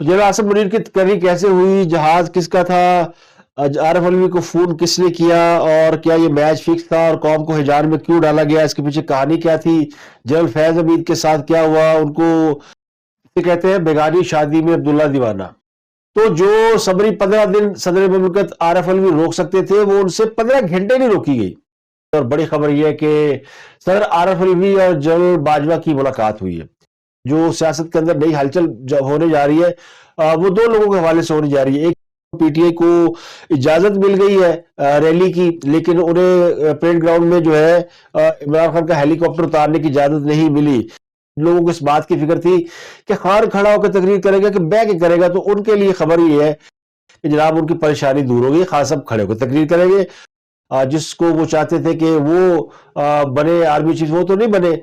تو جنرل آصف منیر کی تقرری کیسے ہوئی، جہاز کس کا تھا، عارف علوی کو فون کس نے کیا، اور کیا یہ میچ فکس تھا اور قوم کو ہیجان میں کیوں ڈالا گیا، اس کے پیچھے کہانی کیا تھی، جنرل فیض حمید کے ساتھ کیا ہوا، ان کو کہتے ہیں بیگانی شادی میں عبداللہ دیوانہ۔ تو جو صبری 15 دن صدر مملکت عارف علوی روک سکتے تھے وہ ان سے 15 گھنٹے نہیں روکی گئی۔ اور بڑی خبر یہ ہے کہ صدر عارف علوی اور جنرل باجوہ کی ملاقات ہوئی ہے۔ جو سیاست کے اندر نئی ہلچل ہونے جا رہی ہے وہ دو لوگوں کے حوالے سے ہونے جا رہی ہے۔ ایک پی ٹی آئی کو اجازت مل گئی ہے ریلی کی، لیکن انہیں پریڈ گراؤنڈ میں جو ہے عمران خان کا ہیلی کاپٹر اتارنے کی اجازت نہیں ملی۔ لوگوں کو اس بات کی فکر تھی کہ خان کھڑا ہو کے تقریر کرے گا کہ بہ کے کرے گا، تو ان کے لیے خبر یہ ہے کہ جناب ان کی پریشانی دور ہوگی، خان صاحب کھڑے ہو کے تقریر کریں گے۔ جس کو وہ چاہتے تھے کہ وہ بنے آرمی چیف، وہ تو نہیں بنے،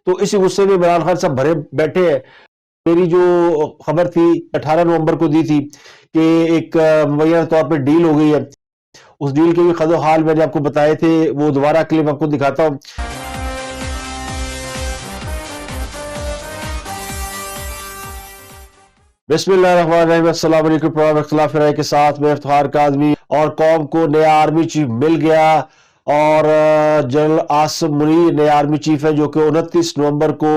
تو اسی غصے میں عمران خان صاحب بھرے بیٹھے ہیں۔ میری جو خبر تھی 18 نومبر کو دی تھی کہ ایک مبینہ طور پہ ڈیل ہو گئی ہے، اس ڈیل کے بھی خد و حال میں نے آپ کو بتائے تھے، وہ دوبارہ کلپ آپ کو دکھاتا ہوں۔ بسم اللہ الرحمن الرحیم، السلام علیکم۔ پروگرام اختلاف رائے کے ساتھ میں افتخار کاظمی، اور قوم کو نیا آرمی چیف مل گیا، اور جنرل آصف منیر نئے آرمی چیف ہیں جو کہ 29 نومبر کو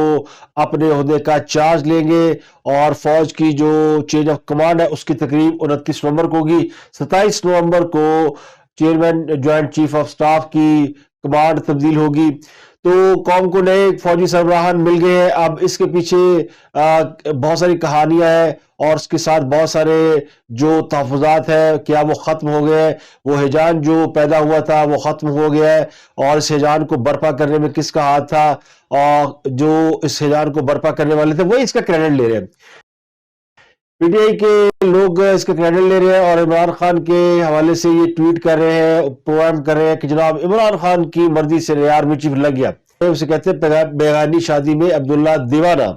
اپنے عہدے کا چارج لیں گے، اور فوج کی جو چینج آف کمانڈ ہے اس کی تقریب 29 نومبر کو ہوگی۔ 27 نومبر کو chairman joint chief of staff کی کمانڈ تبدیل ہوگی۔ تو قوم کو نئے فوجی سربراہان مل گئے ہیں۔ اب اس کے پیچھے بہت ساری کہانیاں ہیں، اور اس کے ساتھ بہت سارے جو تحفظات ہیں، کیا وہ ختم ہو گئے ہیں، وہ ہیجان جو پیدا ہوا تھا وہ ختم ہو گیا ہے، اور اس ہیجان کو برپا کرنے میں کس کا ہاتھ تھا، اور جو اس ہیجان کو برپا کرنے والے تھے وہی اس کا کریڈٹ لے رہے ہیں۔ پی ٹی آئی کے لوگ اس کا کریڈٹ لے رہے ہیں، اور عمران خان کے حوالے سے یہ ٹویٹ کر رہے ہیں، پروگرام کر رہے ہیں کہ جناب عمران خان کی مرضی سے نیا آرمی چیف لگ گیا۔ اسے کہتے ہیں بیگانی شادی میں عبداللہ دیوانہ۔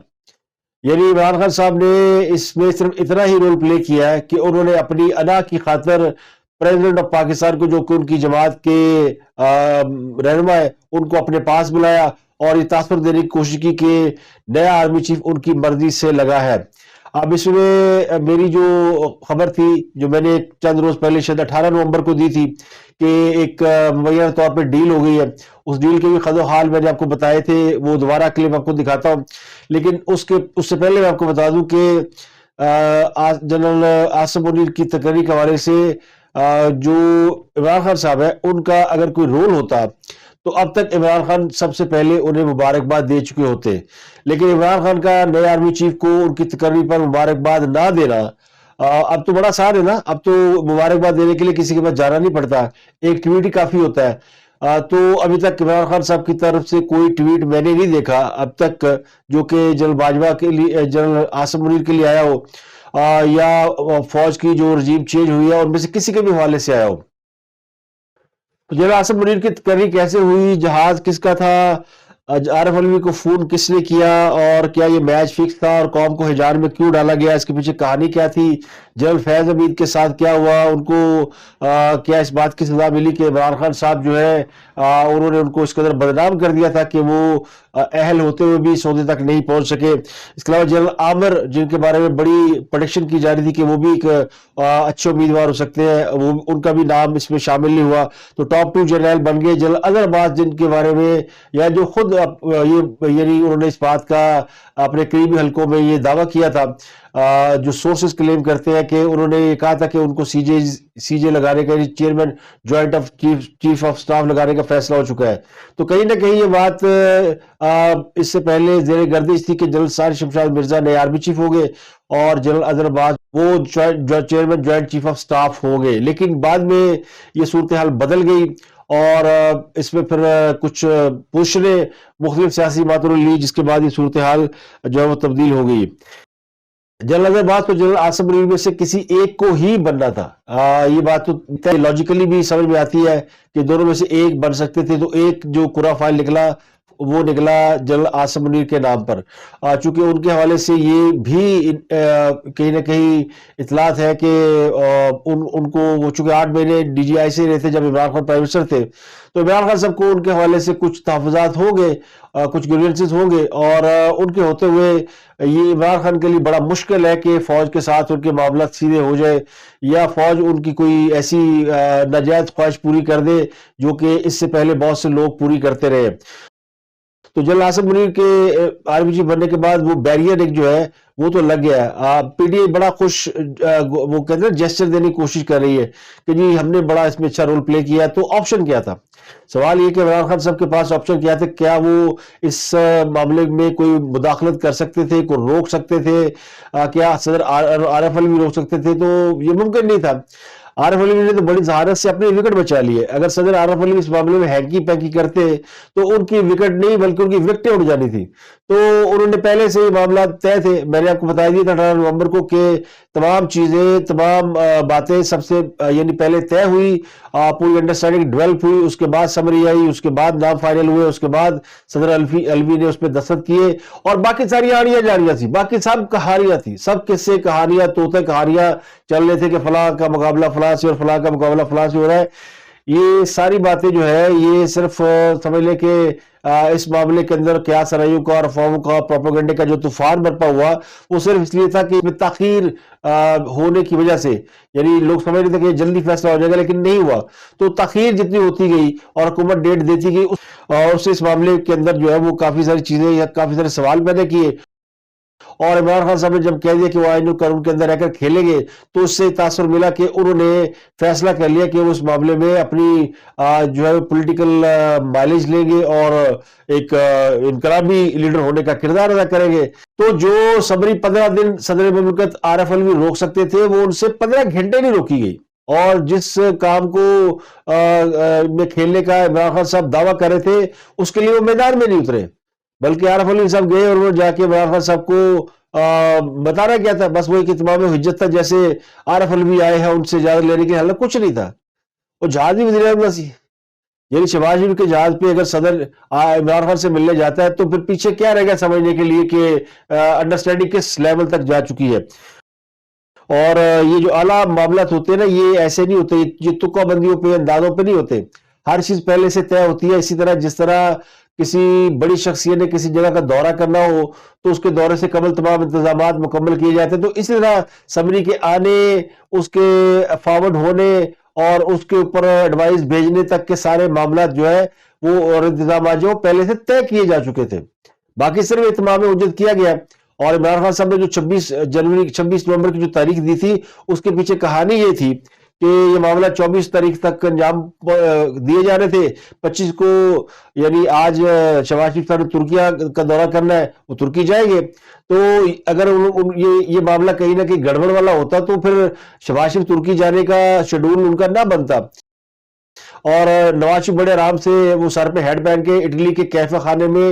یعنی عمران خان صاحب نے اس میں صرف اتنا ہی رول پلے کیا ہے کہ انہوں نے اپنی انا کی خاطر پریزیڈنٹ آف پاکستان کو، جو کہ ان کی جماعت کے رہنما ہے، ان کو اپنے پاس بلایا اور یہ تاثر دینے کی کوشش کی کہ نیا آرمی چیف ان کی مرضی سے لگا ہے۔ اب اس میں میری جو خبر تھی، جو میں نے چند روز پہلے شاید 18 نومبر کو دی تھی، کہ ایک مبینہ طور پہ ڈیل ہو گئی ہے، اس ڈیل کے بھی خد و حال میں نے آپ کو بتائے تھے، وہ دوبارہ کلپ آپ کو دکھاتا ہوں۔ لیکن اس سے پہلے میں آپ کو بتا دوں کہ جنرل آصف منیر کی تقرری کے حوالے سے جو عمران خان صاحب ہے، ان کا اگر کوئی رول ہوتا تو اب تک عمران خان سب سے پہلے انہیں مبارکباد دے چکے ہوتے، لیکن عمران خان کا نئے آرمی چیف کو ان کی تقرری پر مبارکباد نہ دینا اب تو بڑا آسان ہے نا۔ اب تو مبارکباد دینے کے لیے کسی کے پاس جانا نہیں پڑتا، ایک ٹویٹ ہی کافی ہوتا ہے۔ تو ابھی تک عمران خان صاحب کی طرف سے کوئی ٹویٹ میں نے نہیں دیکھا اب تک جو کہ جنرل باجوہ کے لیے، جنرل آصف منیر کے لیے آیا ہو، یا فوج کی جو رجیم چینج ہوئی ہے ان میں سے کسی کے بھی حوالے سے آیا ہو۔ جنرل آصف منیر کی تقرری کیسے ہوئی، جہاز کس کا تھا، عارف علوی کو فون کس نے کیا، اور کیا یہ میچ فکس تھا اور قوم کو ہیجان میں کیوں ڈالا گیا، اس کے پیچھے کہانی کیا تھی، جنرل فیض حمید کے ساتھ کیا ہوا، ان کو کیا اس بات کی سزا ملی کہ عمران خان صاحب جو ہے انہوں نے ان کو اس قدر بدنام کر دیا تھا کہ وہ اہل ہوتے ہوئے بھی سودے تک نہیں پہنچ سکے۔ اس کے علاوہ جنرل عامر، جن کے بارے میں بڑی پریڈکشن کی جا رہی تھی کہ وہ بھی ایک اچھے امیدوار ہو سکتے ہیں، ان کا بھی نام اس میں شامل نہیں ہوا، تو ٹاپ 2 جنرل بن گئے۔ جنرل اظہر عباس، جن کے بارے میں یا جو خود یعنی انہوں نے اس بات کا اپنے قریبی حلقوں میں یہ دعویٰ کیا تھا، جو سورسز کلیم کرتے ہیں کہ انہوں نے یہ کہا تھا کہ ان کو سی جے لگانے کا، chairman joint of chief of staff لگانے کا فیصلہ ہو چکا ہے۔ تو کہیں نہ کہیں یہ بات اس سے پہلے زیر گردش تھی کہ جنرل ثانی شمشاد مرزا نئے آرمی چیف ہو گئے، اور جنرل اظہر عباس وہ chairman joint chief of staff ہو گئے۔ لیکن بعد میں یہ صورتحال بدل گئی، اور اس میں پھر کچھ پوچھنے مختلف سیاسی باتوں نے لی، جس کے بعد یہ صورتحال جو ہے وہ تبدیل ہو گئی۔ جنرل اظہر عباس کو جنرل آصف منیر میں سے کسی ایک کو ہی بننا تھا۔ یہ بات تو لاجیکلی بھی سمجھ میں آتی ہے کہ دونوں میں سے ایک بن سکتے تھے، تو ایک جو قرعہ فائل نکلا وہ نکلا جنرل آصم منیر کے نام پر، چونکہ ان کے حوالے سے یہ بھی کہیں نہ کہیں اطلاعات ہے کہ ان کو وہ چونکہ 8 مہینے ڈی جی آئی سے رہتے جب عمران خان پرائم منسٹر تھے، تو عمران خان صاحب کو ان کے حوالے سے کچھ تحفظات ہوں گے، کچھ گریونسز ہوں گے، اور ان کے ہوتے ہوئے یہ عمران خان کے لیے بڑا مشکل ہے کہ فوج کے ساتھ ان کے معاملات سیدھے ہو جائے، یا فوج ان کی کوئی ایسی ناجائز خواہش پوری کر دے جو کہ اس سے پہلے بہت سے لوگ پوری کرتے رہے۔ تو جنرل آصم منیر کے آرمی چیف بننے کے بعد وہ بیریئر ایک جو ہے وہ تو لگ گیا ہے۔ پی ڈی آئی بڑا خوش، وہ کہتے ہیں جیسچر دینے کی کوشش کر رہی ہے کہ جی ہم نے بڑا اس میں اچھا رول پلے کیا۔ تو آپشن کیا تھا؟ سوال یہ کہ عمران خان صاحب کے پاس آپشن کیا تھا؟ کیا وہ اس معاملے میں کوئی مداخلت کر سکتے تھے، کوئی روک سکتے تھے؟ کیا صدر عارف علوی روک سکتے تھے؟ تو یہ ممکن نہیں تھا۔ عارف علوی نے تو بڑی ذہانت سے اپنی وکٹ بچا لی ہے۔ اگر صدر عارف علوی اس معاملے میں ہینکی پینکی کرتے تو ان کی وکٹ نہیں بلکہ ان کی وکٹیں اڑ جانی تھی۔ تو انہوں نے پہلے سے یہ معاملات طے تھے، میں نے آپ کو بتا دیا تھا 18 نومبر کو کہ تمام چیزیں، تمام باتیں سب سے یعنی پہلے طے ہوئی، پوری انڈرسٹینڈنگ ڈیولپ ہوئی، اس کے بعد سمری آئی، اس کے بعد نام فائنل ہوئے، اس کے بعد صدر علوی نے اس پہ دستخط کیے، اور باقی ساری آڑیاں جاریاں تھی، باقی سب کہانیاں تھی، سب قصے کہانیاں طوطے کہانیاں چل رہے تھے کہ فلاں کا مقابلہ فلاں سے اور فلاں کا مقابلہ فلاں سے ہو رہا ہے۔ یہ ساری باتیں جو ہے یہ صرف سمجھ لیں کہ اس معاملے کے اندر کیا سرائیوں کا اور افواہوں کا پروپیگنڈے کا جو طوفان برپا ہوا وہ صرف اس لیے تھا کہ اس میں تاخیر ہونے کی وجہ سے، یعنی لوگ سمجھ رہے تھے کہ جلدی فیصلہ ہو جائے گا لیکن نہیں ہوا۔ تو تاخیر جتنی ہوتی گئی اور حکومت ڈیٹ دیتی گئی، اور اس معاملے کے اندر جو ہے وہ کافی ساری چیزیں یا کافی سارے سوال پیدا کیے، اور عمران خان صاحب نے جب کہہ دیا کہ وہ آئین قانون کے اندر رہ کر کھیلیں گے تو اس سے تاثر ملا کہ انہوں نے فیصلہ کر لیا کہ وہ اس معاملے میں اپنی جو ہے پولیٹیکل مائلیج لیں گے اور ایک انقلابی لیڈر ہونے کا کردار ادا کریں گے۔ تو جو سمری 15 دن صدر مملکت عارف علوی روک سکتے تھے وہ ان سے 15 گھنٹے نہیں روکی گئی، اور جس کام کو میں کھیلنے کا عمران خان صاحب دعویٰ کر رہے تھے اس کے لیے وہ میدان میں نہیں اترے، بلکہ عارف علوی صاحب گئے اور انہوں نے جا کے عمران خان صاحب کو بتانا کیا تھا، بس وہ ایک اتمام حجت تھا، جیسے عارف علوی آئے ہیں ان سے اجازت لینے کے حالت کچھ نہیں تھا۔ وہ جہاز بھی وزیر اعظم سی، یعنی شہباز شریف کے جہاز پہ اگر صدر عمران خان سے ملنے جاتا ہے تو پھر پیچھے کیا رہ گیا سمجھنے کے لیے کہ انڈرسٹینڈنگ کس لیول تک جا چکی ہے۔ اور یہ جو اعلیٰ معاملات ہوتے ہیں نا یہ ایسے نہیں ہوتے، یہ تکہ بندیوں پہ اندازوں پہ نہیں ہوتے، ہر چیز پہلے سے طے ہوتی ہے۔ اسی طرح جس طرح کسی بڑی شخصیت نے کسی جگہ کا دورہ کرنا ہو تو اس کے دورے سے قبل تمام انتظامات مکمل کیے جاتے ہیں، تو اسی طرح سمری کے آنے، اس کے فارورڈ ہونے اور اس کے اوپر ایڈوائز بھیجنے تک کے سارے معاملات جو ہے وہ اور انتظامات جو پہلے سے طے کیے جا چکے تھے، باقی صرف اتمام حجت کیا گیا۔ اور عمران خان صاحب نے جو 26 نومبر کی جو تاریخ دی تھی اس کے پیچھے کہانی یہ تھی کہ یہ معاملہ 24 تاریخ تک انجام دیے جانے تھے۔ 25 کو یعنی آج شہباز شریف صاحب نے ترکیہ کا دورہ کرنا ہے، وہ ترکی جائیں گے، تو اگر یہ معاملہ کہیں نہ کہیں گڑبڑ والا ہوتا تو پھر شہباز شریف ترکی جانے کا شیڈول ان کا نہ بنتا، اور نواز شریف بڑے آرام سے وہ سر پہ ہیڈ پہن کے اٹلی کے کیفے خانے میں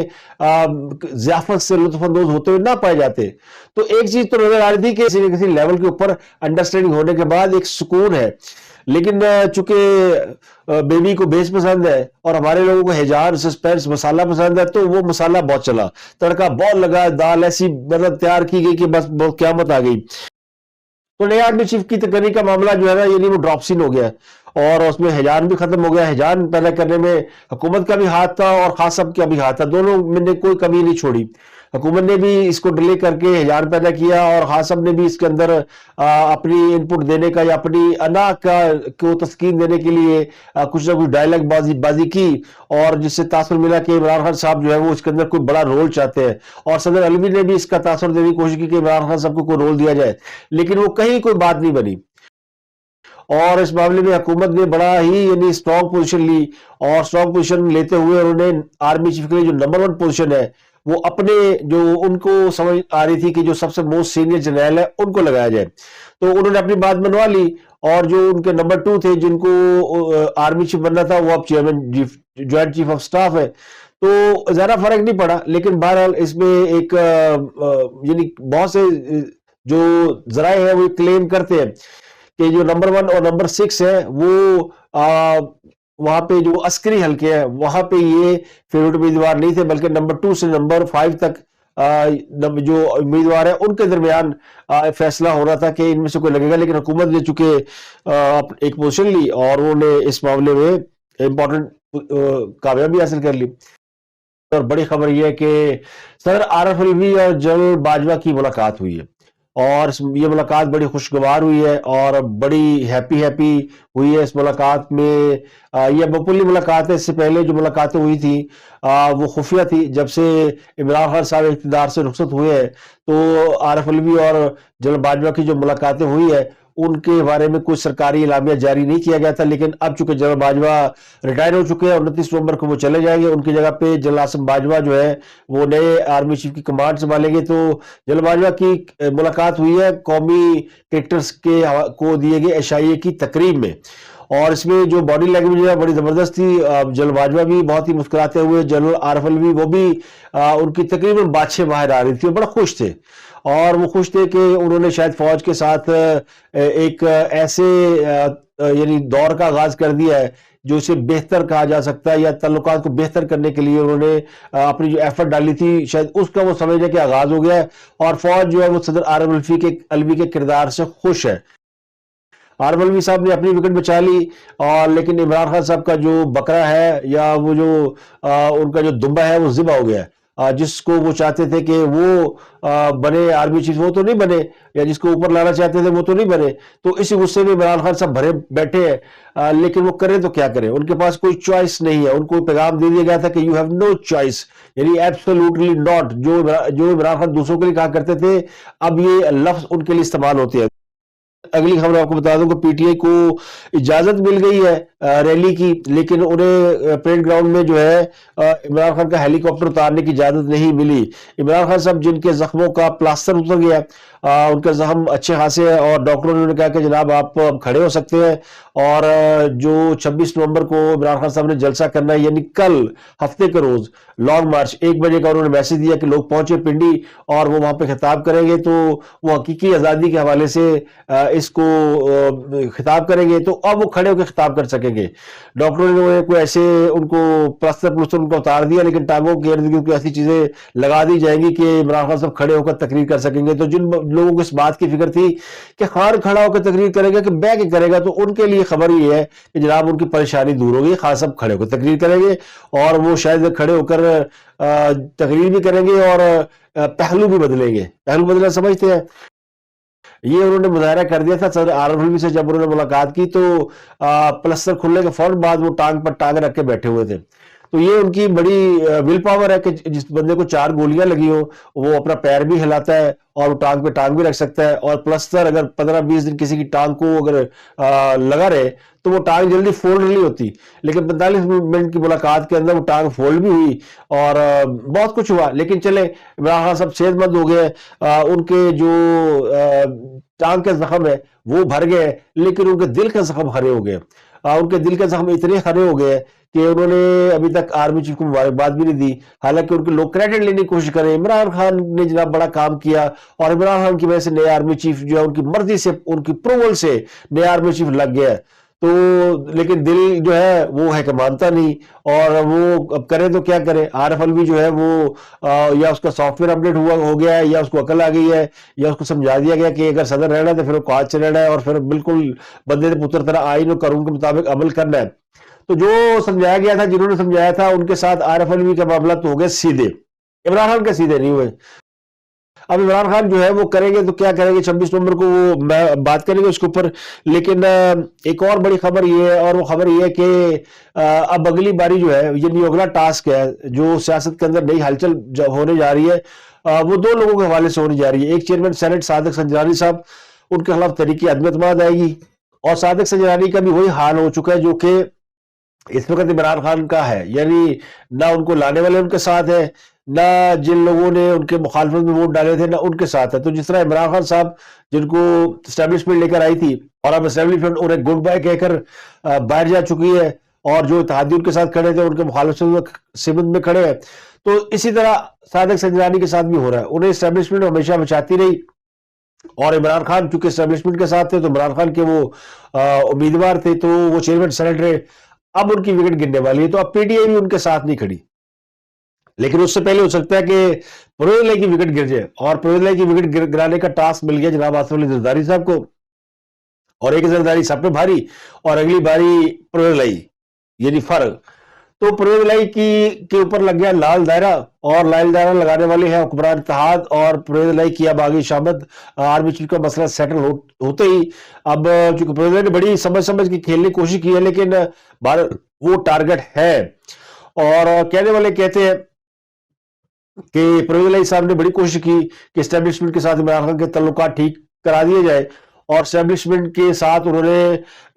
ضیافت سے لطف اندوز ہوتے ہوئے نہ پائے جاتے۔ تو ایک چیز تو نظر آ رہی تھی کہ کسی نہ کسی لیول کے اوپر انڈرسٹینڈنگ ہونے کے بعد ایک سکون ہے، لیکن چونکہ بیوی کو بیس پسند ہے اور ہمارے لوگوں کو ہیجان سسپینس مسالہ پسند ہے تو وہ مسالہ بہت چلا، تڑکا بہت لگا، دال ایسی مطلب تیار کی گئی کہ بس بہت قیامت آ گئی۔ تو نئے آرمی چیف کی تقرری کا معاملہ جو ہے نا یعنی وہ ڈراپ سین ہو گیا، اور اس میں ہیجان بھی ختم ہو گیا۔ ہیجان پیدا کرنے میں حکومت کا بھی ہاتھ تھا اور خاص صاحب کا بھی ہاتھ تھا، دونوں میں نے کوئی کمی نہیں چھوڑی۔ حکومت نے بھی اس کو ڈیلے کر کے ہیجان پیدا کیا اور خاص صاحب نے بھی اس کے اندر اپنی انپٹ دینے کا یا اپنی انا کو تسکین دینے کے لیے کچھ نہ کچھ ڈائلاگ بازی کی، اور جس سے تاثر ملا کہ عمران خان صاحب جو ہے وہ اس کے اندر کوئی بڑا رول چاہتے ہیں، اور صدر علوی نے بھی اس کا تاثر دینے کی کوشش کی کہ عمران خان صاحب کو کوئی رول دیا جائے، لیکن وہ کہیں کوئی بات نہیں بنی۔ اور اس معاملے میں حکومت نے بڑا ہی یعنی اسٹرانگ پوزیشن لی، اور اسٹرانگ پوزیشن لیتے ہوئے انہوں نے آرمی چیف کے لیے جو نمبر 1 پوزیشن ہے وہ اپنے جو ان کو سمجھ آ رہی تھی کہ جو سب سے موسٹ سینئر جنرل ہے ان کو لگایا جائے، تو انہوں نے اپنی بات منوا لی، اور جو ان کے نمبر 2 تھے جن کو آرمی چیف بننا تھا وہ اب chairman joint chief of staff ہے، تو زیادہ فرق نہیں پڑا۔ لیکن بہرحال اس میں ایک یعنی بہت سے جو ذرائع ہیں وہ کلیم کرتے ہیں کہ جو نمبر 1 اور نمبر 6 ہے وہ وہاں پہ جو عسکری حلقے ہیں وہاں پہ یہ فیوریٹ امیدوار نہیں تھے، بلکہ نمبر 2 سے نمبر 5 تک جو امیدوار ہیں ان کے درمیان فیصلہ ہو رہا تھا کہ ان میں سے کوئی لگے گا، لیکن حکومت نے چونکہ ایک پوزیشن لی اور انہوں نے اس معاملے میں امپورٹنٹ کامیابی حاصل کر لی۔ اور بڑی خبر یہ ہے کہ صدر عارف الوی اور جنرل باجوہ کی ملاقات ہوئی ہے، اور یہ ملاقات بڑی خوشگوار ہوئی ہے اور بڑی ہیپی ہوئی ہے۔ اس ملاقات میں یہ معمولی ملاقات ہے، اس سے پہلے جو ملاقاتیں ہوئی تھی وہ خفیہ تھی۔ جب سے عمران خان صاحب اقتدار سے رخصت ہوئے ہیں تو عارف الوی اور جنرل باجوہ کی جو ملاقاتیں ہوئی ہے ان کے بارے میں کوئی سرکاری اعلامیہ جاری نہیں کیا گیا تھا، لیکن اب چونکہ جنرل باجوہ ریٹائر ہو چکے ہیں، 29 نومبر کو وہ چلے جائیں گے، ان کی جگہ پہ جنرل عاصم باجوہ جو ہے وہ نئے آرمی چیف کی کمانڈ سنبھالیں گے۔ تو جنرل باجوہ کی ملاقات ہوئی ہے قومی کرکٹرز کو دیے گئے عشائیے کی تقریب میں، اور اس میں جو باڈی لینگویج ہے بڑی زبردست تھی۔ جنرل باجوہ بھی بہت ہی مسکراتے ہوئے، جنرل عارف الوی وہ بھی ان کی تقریباً بادشاہ باہر آ رہی تھی، وہ بڑا خوش تھے، اور وہ خوش تھے کہ انہوں نے شاید فوج کے ساتھ ایک ایسے یعنی دور کا آغاز کر دیا ہے جو اسے بہتر کہا جا سکتا ہے، یا تعلقات کو بہتر کرنے کے لیے انہوں نے اپنی جو ایفرٹ ڈالی تھی شاید اس کا وہ سمجھنے کے آغاز ہو گیا ہے، اور فوج جو ہے وہ صدر عارف الوی کے کردار سے خوش ہے۔ عارف الوی صاحب نے اپنی وکٹ بچا لی، اور لیکن عمران خان صاحب کا جو بکرا ہے یا وہ جو ان کا جو دمبا ہے وہ ذبح ہو گیا ہے۔ جس کو وہ چاہتے تھے کہ وہ بنے آرمی چیف وہ تو نہیں بنے، یا جس کو اوپر لانا چاہتے تھے وہ تو نہیں بنے، تو اسی غصے میں عمران خان صاحب بھرے بیٹھے ہیں، لیکن وہ کریں تو کیا کریں، ان کے پاس کوئی چوائس نہیں ہے۔ ان کو پیغام دے دیا گیا تھا کہ یو ہیو نو چوائس، یعنی ایبسولوٹلی ناٹ، جو عمران خان دوسروں کے لیے کہا کرتے تھے اب یہ لفظ ان کے لیے استعمال ہوتے ہیں۔ اگلی خبر آپ کو بتا دوں کہ پی ٹی آئی کو اجازت مل گئی ہے ریلی کی، لیکن انہیں پریڈ گراؤنڈ میں جو ہے عمران خان کا ہیلی کاپٹر اتارنے کی اجازت نہیں ملی۔ عمران خان صاحب جن کے زخموں کا پلاسٹر اتر گیا، ان کا زخم اچھے خاصے ہیں، اور ڈاکٹروں نے کہا کہ جناب آپ کھڑے ہو سکتے ہیں، اور جو 26 نومبر کو عمران خان صاحب نے جلسہ کرنا ہے، یعنی کل ہفتے کے روز لانگ مارچ 1 بجے کا انہوں نے میسج دیا کہ لوگ پہنچے پنڈی، اور وہ وہاں پہ خطاب کریں گے، تو وہ حقیقی آزادی کے حوالے سے اس کو خطاب کریں گے، تو اب وہ کھڑے ہو کے خطاب کر سکیں گے۔ ڈاکٹروں نے کوئی ایسے ان کو پلستر ان کو اتار دیا، لیکن ٹانگوں کے ارد گرد ایسی چیزیں لگا دی جائیں گی کہ عمران خان صاحب کھڑے ہو کر تقریر کر سکیں گے۔ تو جن لوگوں کو اس بات کی فکر تھی کہ خان کھڑا ہو کر تقریر کرے گا کہ بہ کے کرے گا، تو ان کے لیے خبر یہ ہے کہ جناب ان کی پریشانی دور ہوگی، خان صاحب کھڑے ہو کر تقریر کریں گے، اور وہ شاید کھڑے ہو کر تقریر بھی کریں گے اور پہلو بھی بدلیں گے۔ پہلو بدلنا سمجھتے ہیں؟ یہ انہوں نے مظاہرہ کر دیا تھا صدر عارف الوی سے جب انہوں نے ملاقات کی، تو پلستر کھلنے کے فوراً بعد وہ ٹانگ پر ٹانگ رکھ کے بیٹھے ہوئے تھے۔ تو یہ ان کی بڑی ول پاور ہے کہ جس بندے کو 4 گولیاں لگی ہو وہ اپنا پیر بھی ہلاتا ہے اور وہ ٹانگ پہ ٹانگ بھی رکھ سکتا ہے، اور پلستر اگر 15-20 دن کسی کی ٹانگ کو اگر لگا رہے تو وہ ٹانگ جلدی فولڈ نہیں ہوتی، لیکن 45 منٹ کی ملاقات کے اندر وہ ٹانگ فولڈ بھی ہوئی اور بہت کچھ ہوا۔ لیکن چلے عمران خان صاحب صحت مند ہو گئے، ان کے جو ٹانگ کے زخم ہے وہ بھر گئے، لیکن ان کے دل کا زخم ہرے ہو گئے۔ ان کے دل کے زخم اتنے ہرے ہو گئے کہ انہوں نے ابھی تک آرمی چیف کو مبارکباد بھی نہیں دی، حالانکہ ان کے لوگ کریڈٹ لینے کی کوشش کریں۔ عمران خان نے جناب بڑا کام کیا، اور عمران خان کی وجہ سے نئے آرمی چیف جو ہے ان کی مرضی سے، ان کی پروول سے نیا آرمی چیف لگ گیا، تو لیکن دل جو ہے وہ ہے کہ مانتا نہیں، اور وہ اب کرے تو کیا کرے۔ عارف الوی جو ہے وہ یا اس کا سافٹ ویئر اپڈیٹ ہو گیا ہے، یا اس کو عقل آ گئی ہے، یا اس کو سمجھا دیا گیا کہ اگر صدر رہنا ہے تو پھر وہ قائد سے رہنا ہے، اور پھر بالکل بندے پتر طرح آئین و قانون کے مطابق عمل کرنا ہے۔ تو جو سمجھایا گیا تھا، جنہوں نے سمجھایا تھا، ان کے ساتھ عارف الوی کا معاملہ تو ہو گئے سیدھے، عمران خان کے سیدھے نہیں ہوئے۔ اب عمران خان جو ہے وہ کریں گے تو کیا کریں گے، 26 نومبر کو وہ بات کریں گے اس کے اوپر۔ لیکن ایک اور بڑی خبر یہ ہے، اور وہ خبر یہ ہے کہ اب اگلی باری جو ہے، یعنی اگلا ٹاسک ہے جو سیاست کے اندر نئی ہلچل ہونے جا رہی ہے، وہ 2 لوگوں کے حوالے سے ہونے جا رہی ہے۔ ایک چیئرمین سینٹ صادق سنجرانی صاحب، ان کے خلاف تحریک عدم اعتماد آئے گی، اور صادق سنجرانی کا بھی وہی حال ہو چکا ہے جو کہ اس وقت عمران خان کا ہے، یعنی نہ ان کو لانے والے ان کے ساتھ ہے، نہ جن لوگوں نے ان کے مخالفت میں ووٹ ڈالے تھے نہ ان کے ساتھ ہے۔ تو جس طرح عمران خان صاحب جن کو اسٹیبلشمنٹ لے کر آئی تھی، اور اب اسٹیبلشمنٹ انہیں گڈ بائی کہہ کر باہر جا چکی ہے، اور جو اتحادی ان کے ساتھ کھڑے تھے ان کے مخالفت سمت میں کھڑے ہیں، تو اسی طرح صادق سنجرانی کے ساتھ بھی ہو رہا ہے۔ انہیں اسٹیبلشمنٹ ہمیشہ بچاتی رہی، اور عمران خان چونکہ اسٹیبلشمنٹ کے ساتھ تھے تو عمران خان کے وہ امیدوار تھے، تو وہ چیئرمین سینٹ رہے۔ اب ان کی وکٹ گرنے والی ہے، تو اب پی ٹی آئی بھی ان کے ساتھ نہیں کھڑی، لیکن اس سے پہلے ہو سکتا ہے کہ پرویز الہی کی وکٹ گر جائے، اور پرویز الہی کی وکٹ گرانے کا ٹاسک مل گیا جناب آصف علی زرداری صاحب کو، اور ایک زرداری سب پہ بھاری، اور اگلی باری پرویز الہی، یعنی فرق تو پرویز الہی کے اوپر لگ گیا لال دائرہ، اور لال دائرہ لگانے والے ہیں حکمران اتحاد، اور پرویز الہی کی اب آگے شامت آرمی چیف کا مسئلہ سیٹل ہوتے ہی اب چونکہ پرویز الہی نے بڑی سمجھ کے کھیلنے کی کوشش کی ہے، لیکن وہ ٹارگٹ ہے، اور کہنے والے کہتے ہیں کہ پرویز الہی صاحب نے بڑی کوشش کی کہ اسٹیبلشمنٹ کے ساتھ عمران خان کے تعلقات ٹھیک کرا دیے جائے، اور اسٹیبلشمنٹ کے ساتھ انہوں نے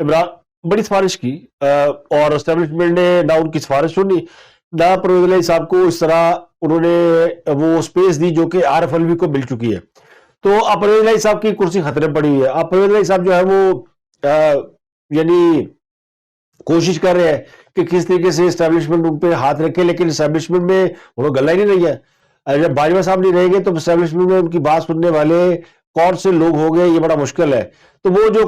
عمران بڑی سفارش کی، اور اسٹیبلشمنٹ نے نہ ان کی سفارش سنی، نہ پرویز الہی صاحب کو اس طرح انہوں نے وہ سپیس دی جو کہ عارف علوی کو مل چکی ہے، تو اب پرویز الہی صاحب کی کرسی خطرے پڑی ہوئی ہے۔ اب پرویز الہی صاحب جو ہے وہ یعنی کوشش کر رہے ہیں کہ کس طریقے سے اسٹیبلشمنٹ ان پہ ہاتھ رکھے، لیکن اسٹیبلشمنٹ میں وہ گلہ ہی نہیں رہی ہے، جب باجوہ صاحب نہیں رہیں گے تو اسٹیبلشمنٹ میں ان کی بات سننے والے کون سے لوگ ہو گئے، یہ بڑا مشکل ہے۔ تو وہ جو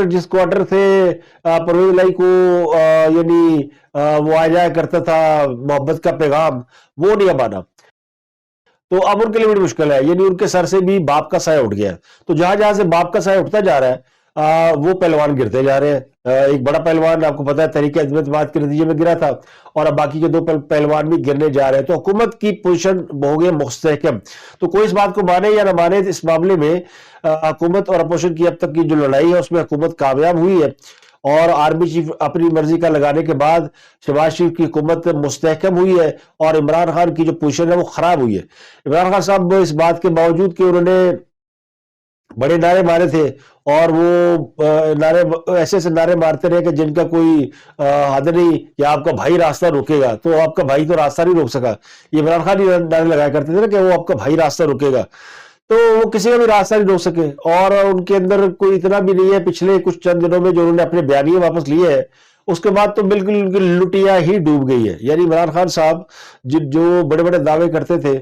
جس کوارٹر سے پرویز الہی کو یعنی وہ آ جایا کرتا تھا محبت کا پیغام، وہ نہیں اب آنا، تو اب ان کے لیے بڑی مشکل ہے، یعنی ان کے سر سے بھی باپ کا سایہ اٹھ گیا ہے، تو جہاں جہاں سے باپ کا سایہ اٹھتا جا رہا ہے وہ پہلوان گرتے جا رہے ہیں۔ ایک بڑا پہلوان آپ کو پتا ہے تحریک عظمت بات کے نتیجے میں گرا تھا، اور اب باقی کے دو پہلوان بھی گرنے جا رہے ہیں، تو حکومت کی پوزیشن ہو گئی مستحکم۔ تو کوئی اس بات کو مانے یا نہ مانے، اس معاملے میں حکومت اور اپوزیشن کی اب تک کی جو لڑائی ہے اس میں حکومت کامیاب ہوئی ہے، اور آرمی چیف اپنی مرضی کا لگانے کے بعد شہباز شریف کی حکومت مستحکم ہوئی ہے، اور عمران خان کی جو پوزیشن ہے وہ خراب ہوئی ہے۔ عمران خان صاحب اس بات کے باوجود کہ انہوں نے بڑے نعرے مارے تھے، اور وہ نعرے ایسے ایسے نعرے مارتے رہے کہ جن کا کوئی حد نہیں، کہ آپ کا بھائی راستہ روکے گا، تو آپ کا بھائی تو راستہ نہیں روک سکا، یہ عمران خان ہی نعرے لگایا کرتے تھے نا کہ وہ آپ کا بھائی راستہ روکے گا، تو وہ کسی کا بھی راستہ نہیں روک سکے، اور ان کے اندر کوئی اتنا بھی نہیں ہے پچھلے کچھ چند دنوں میں جو انہوں نے اپنے بیانیے واپس لیے ہیں، اس کے بعد تو بالکل ان کی لٹیا ہی ڈوب گئی ہے۔ یعنی عمران خان صاحب جو بڑے بڑے دعوے کرتے تھے،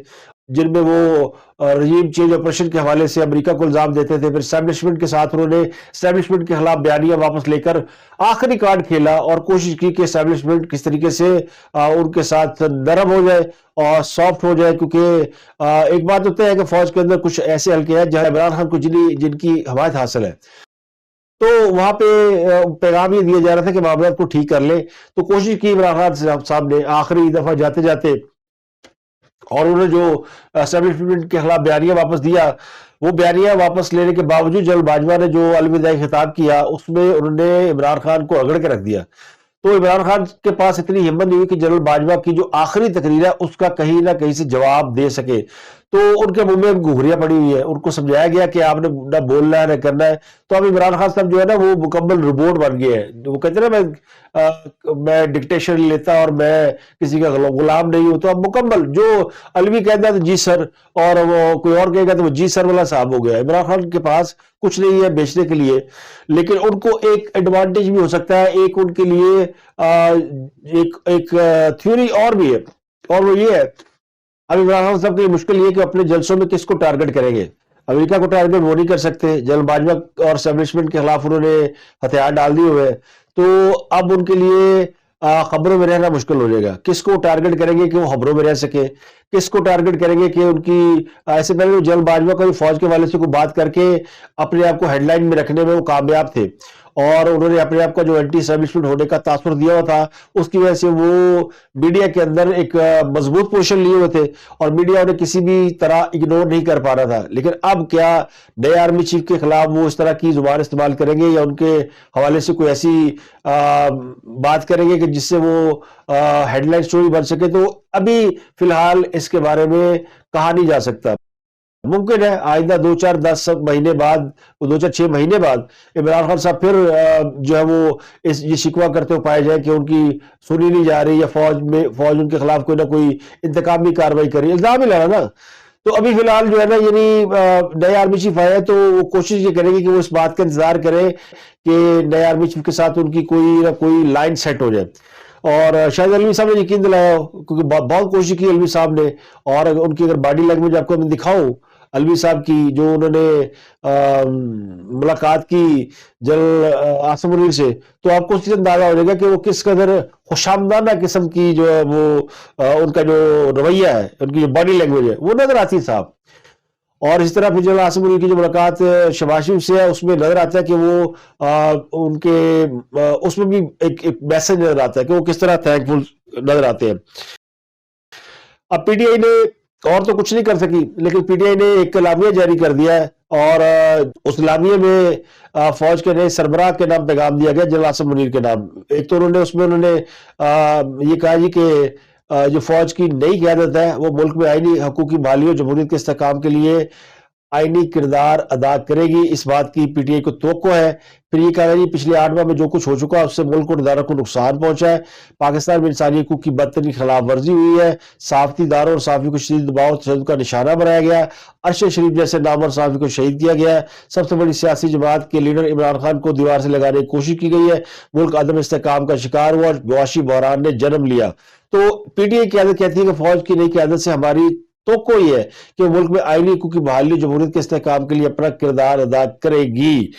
جن میں وہ رجیم چینج آپریشن کے حوالے سے امریکہ کو الزام دیتے تھے، پھر اسٹیبلشمنٹ کے ساتھ انہوں نے اسٹیبلشمنٹ کے خلاف بیانیہ واپس لے کر آخری کارڈ کھیلا، اور کوشش کی کہ اسٹیبلشمنٹ کس طریقے سے ان کے ساتھ نرم ہو جائے اور سافٹ ہو جائے، کیونکہ ایک بات ہوتا ہے کہ فوج کے اندر کچھ ایسے حلقے ہیں جہاں عمران خان کو جن کی حمایت حاصل ہے، تو وہاں پہ پیغام یہ دیا جا رہا تھا کہ معاملات کو ٹھیک کر لیں، تو کوشش کی عمران خان صاحب نے آخری دفعہ جاتے جاتے، اور انہوں نے جو اسٹیبلشمنٹ کے خلاف بیانیہ واپس دیا، وہ بیانیہ واپس لینے کے باوجود جنرل باجوہ نے جو الوداعی خطاب کیا اس میں انہوں نے عمران خان کو رگڑ کے رکھ دیا، تو عمران خان کے پاس اتنی ہمت نہیں ہوئی کہ جنرل باجوہ کی جو آخری تقریر ہے اس کا کہیں نہ کہیں سے جواب دے سکے، تو ان کے منہ میں گھوریاں پڑی ہوئی ہے، ان کو سمجھایا گیا کہ آپ نے نہ بولنا ہے نہ کرنا ہے، تو اب عمران خان صاحب جو ہے نا وہ مکمل روبوٹ بن گئے ہیں، وہ کہتے ہیں نا میں ڈکٹیشن لیتا اور میں کسی کا غلام نہیں ہوں، تو اب مکمل جو علوی کہتا ہے تو جی سر، اور وہ کوئی اور کہے گا تو وہ جی سر والا صاحب ہو گیا۔ عمران خان کے پاس کچھ نہیں ہے بیچنے کے لیے، لیکن ان کو ایک ایڈوانٹیج بھی ہو سکتا ہے، ایک ان کے لیے ایک تھیوری اور بھی ہے، اور وہ یہ ہے اب عمران خان صاحب کی مشکل یہ کہ اپنے جلسوں میں کس کو ٹارگٹ کریں گے۔ امریکہ کو ٹارگٹ وہ نہیں کر سکتے، جنرل باجوہ اور اسٹیبلشمنٹ کے خلاف انہوں نے ہتھیار ڈال دیے ہوئے، تو اب ان کے لیے خبروں میں رہنا مشکل ہو جائے گا۔ کس کو ٹارگٹ کریں گے کہ وہ خبروں میں رہ سکے، کس کو ٹارگٹ کریں گے کہ ان کی ایسے پہلے جنرل باجوہ کا فوج کے والے سے کوئی بات کر کے اپنے آپ کو ہیڈ لائن میں رکھنے میں وہ کامیاب تھے، اور انہوں نے اپنے آپ کا جو اینٹی اسٹیبلشمنٹ ہونے کا تاثر دیا ہوا تھا، اس کی وجہ سے وہ میڈیا کے اندر ایک مضبوط پوزیشن لیے ہوئے تھے، اور میڈیا انہیں کسی بھی طرح اگنور نہیں کر پا رہا تھا۔ لیکن اب کیا نئے آرمی چیف کے خلاف وہ اس طرح کی زبان استعمال کریں گے، یا ان کے حوالے سے کوئی ایسی بات کریں گے کہ جس سے وہ ہیڈ لائن سٹوری بن سکے؟ تو ابھی فی الحال اس کے بارے میں کہا نہیں جا سکتا۔ ممکن ہے آئندہ 2-4-10 مہینے بعد، 2-4-6 مہینے بعد عمران خان صاحب پھر جو ہے وہ یہ شکوہ کرتے ہوئے پائے جائے کہ ان کی سنی نہیں جا رہی، یا فوج ان کے خلاف کوئی نہ کوئی انتقامی کارروائی کری، الزام ہی لگا نا۔ تو ابھی فی الحال جو ہے نا، یعنی نئے آرمی چیف آئے تو وہ کوشش یہ کریں گے کہ وہ اس بات کا انتظار کریں کہ نئے آرمی چیف کے ساتھ ان کی کوئی نہ کوئی لائن سیٹ ہو جائے، اور شاید علوی صاحب نے یقین دلایا ہو، کیونکہ بہت کوشش کی علوی صاحب نے، اور ان کی اگر باڈی لینگویج آپ کو میں دکھاؤں الوی صاحب کی جو انہوں نے ملاقات کی جنرل عاصم منیر سے، تو آپ کو اس چیز اندازہ ہو جائے گا کہ وہ کس قدر خوشامدانہ قسم کی جو ہے وہ ان کا جو رویہ ہے، ان کی جو باڈی لینگویج ہے وہ نظر آتی ہے صاحب. اور اس طرح پھر جنرل عاصم منیر کی جو ملاقات شہباز شریف سے ہے اس میں نظر آتا ہے کہ وہ ان کے اس میں بھی ایک میسج نظر آتا ہے کہ وہ کس طرح تھینکفل نظر آتے ہیں. اب پی ٹی آئی نے اور تو کچھ نہیں کر سکی، لیکن پی ٹی آئی نے ایک اعلامیہ جاری کر دیا ہے، اور اس اعلامیہ میں فوج کے نئے سربراہ کے نام پیغام دیا گیا جنرل عاصم منیر کے نام. ایک تو انہوں نے یہ کہا جی کہ جو فوج کی نئی قیادت ہے وہ ملک میں آئینی حقوقی بحالی اور جمہوریت کے استحکام کے لیے آئینی کردار ادا کرے گی، اس بات کی پی ٹی آئی کو توقع ہے. پھر یہ کہا جی پچھلے 8 ماہ میں جو کچھ ہو چکا اس سے ملک اور اداروں کو نقصان پہنچا ہے، پاکستان میں انسانی حقوق کی بدترین خلاف ورزی ہوئی ہے، صحافتی اداروں اور صحافیوں کو شدید دباؤ اور تشدد کا نشانہ بنایا گیا، ارشد شریف جیسے نامور صحافی کو شہید کیا گیا ہے، سب سے بڑی سیاسی جماعت کے لیڈر عمران خان کو دیوار سے لگانے کی کوشش کی گئی ہے، ملک عدم استحکام کا شکار ہوا اور معاشی بحران نے جنم لیا. تو پی ٹی آئی قیادت کہتی ہے کہ فوج کی نئی قیادت سے ہماری توقع یہ ہے کہ ملک میں آئینی حقوق کی بحالی جمہوریت کے استحکام کے لیے اپنا کردار ادا کرے گی.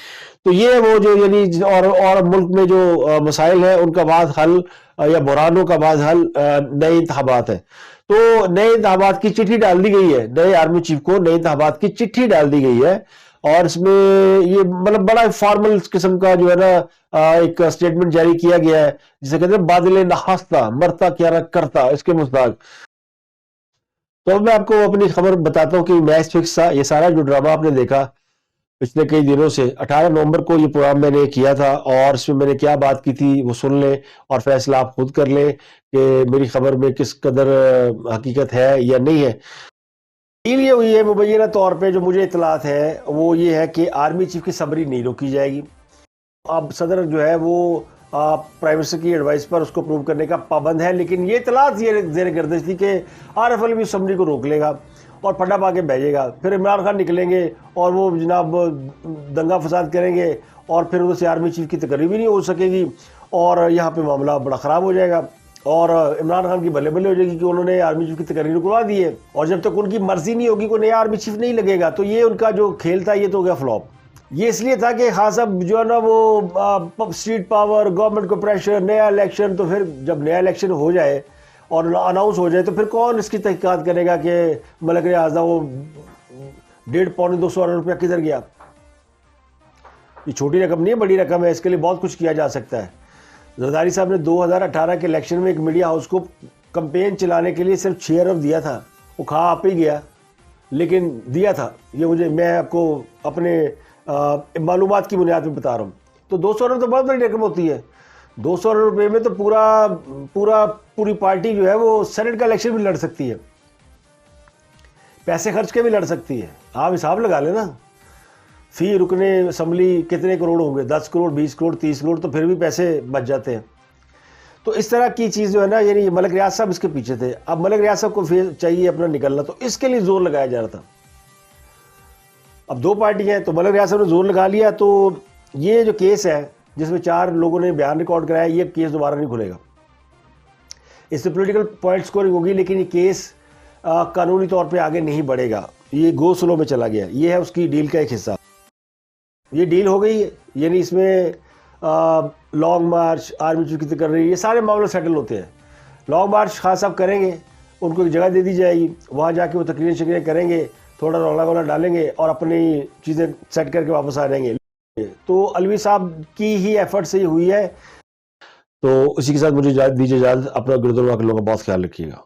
تو یہ وہ جو یعنی اور ملک میں جو مسائل ہیں ان کا بعض حل یا بحرانوں کا بعض حل نئے انتخابات ہے. تو نئے انتخابات کی چٹھی ڈال دی گئی ہے، نئے آرمی چیف کو نئے انتخابات کی چٹھی ڈال دی گئی ہے، اور اس میں یہ مطلب بڑا فارمل قسم کا جو ہے نا ایک سٹیٹمنٹ جاری کیا گیا ہے جسے کہتے ہیں بادل نخستہ مرتا کیا نہ کرتا، اس کے مصداق. تو اب میں آپ کو اپنی خبر بتاتا ہوں کہ میچ فکس تھا. یہ سارا جو ڈرامہ آپ نے دیکھا پچھلے کئی دنوں سے، 18 نومبر کو یہ پروگرام میں نے کیا تھا، اور اس میں میں نے کیا بات کی تھی وہ سن لیں اور فیصلہ آپ خود کر لیں کہ میری خبر میں کس قدر حقیقت ہے یا نہیں ہے. یہ ہوئی ہے مبینہ طور پہ جو مجھے اطلاعات ہے وہ یہ ہے کہ آرمی چیف کی سمری نہیں روکی جائے گی. اب صدر جو ہے وہ پرائم منسٹر کی ایڈوائس پر اس کو پروو کرنے کا پابند ہے، لیکن یہ اطلاعات یہ زیر گردش تھی کہ عارف علوی اسمبلی کو روک لے گا اور پھڈا پا کے بھیجے گا، پھر عمران خان نکلیں گے اور وہ جناب دنگا فساد کریں گے، اور پھر ان سے آرمی چیف کی تقرری بھی نہیں ہو سکے گی، اور یہاں پہ معاملہ بڑا خراب ہو جائے گا، اور عمران خان کی بلے بلے ہو جائے گی کہ انہوں نے آرمی چیف کی تقرری رکوا دی ہے، اور جب تک ان کی مرضی نہیں ہوگی کوئی نیا آرمی چیف نہیں لگے گا. تو یہ ان کا جو کھیل تھا یہ تو ہو گیا فلاپ. یہ اس لیے تھا کہ خاص صاحب جو ہے نا وہ اسٹریٹ پاور، گورنمنٹ کو پریشر، نیا الیکشن، تو پھر جب نیا الیکشن ہو جائے اور اناؤنس ہو جائے تو پھر کون اس کی تحقیقات کرے گا کہ ملک اعظم وہ 150-200 ارب روپیہ کدھر گیا. یہ چھوٹی رقم نہیں ہے، بڑی رقم ہے، اس کے لیے بہت کچھ کیا جا سکتا ہے. زرداری صاحب نے 2018 کے الیکشن میں ایک میڈیا ہاؤس کو کمپین چلانے کے لیے صرف 6 ارب دیا تھا، وہ کھا آپ ہی گیا لیکن دیا تھا. یہ میں آپ کو اپنے معلومات کی بنیاد پہ بتا رہا ہوں. تو 200 ارب تو بہت بڑی رقم ہوتی ہے. 200 ارب روپے میں تو پوری پارٹی جو ہے وہ سینٹ کا الیکشن بھی لڑ سکتی ہے، پیسے خرچ کے بھی لڑ سکتی ہے. آپ حساب لگا لیں نا، فی رکنے اسمبلی کتنے کروڑ ہوں گے، 10 کروڑ، 20 کروڑ، 30 کروڑ، تو پھر بھی پیسے بچ جاتے ہیں. تو اس طرح کی چیز جو ہے نا، یعنی ملک ریاض صاحب اس کے پیچھے تھے. اب ملک ریاض صاحب کو چاہیے اپنا نکلنا، تو اس کے لیے زور لگایا جا رہا تھا. اب 2 پارٹی ہیں تو ملک ریاض صاحب نے زور لگا لیا. تو یہ جو کیس ہے جس میں 4 لوگوں نے بیان ریکارڈ کرایا، یہ کیس دوبارہ نہیں کھلے گا. اس سے پولیٹیکل پوائنٹ سکورنگ ہوگی، لیکن یہ کیس قانونی طور پہ آگے نہیں بڑھے گا. یہ گو سلو میں چلا گیا. یہ ہے اس کی ڈیل کا ایک حصہ. یہ ڈیل ہو گئی ہے، یعنی اس میں لانگ مارچ، آرمی چیف کی تقرری، یہ سارے معاملے سیٹل ہوتے ہیں. لانگ مارچ خان صاحب کریں گے، ان کو ایک جگہ دے دی جائے گی، وہاں جا کے وہ تقریر کریں گے، تھوڑا رولا ڈالیں گے اور اپنی چیزیں سیٹ کر کے واپس آ جائیں گے. تو الوی صاحب کی ہی ایفرٹ سے یہ ہوئی ہے. تو اسی کے ساتھ مجھے دیجیے اجازت. اپنا گردوارا کے لوگوں کا بہت خیال رکھیے گا.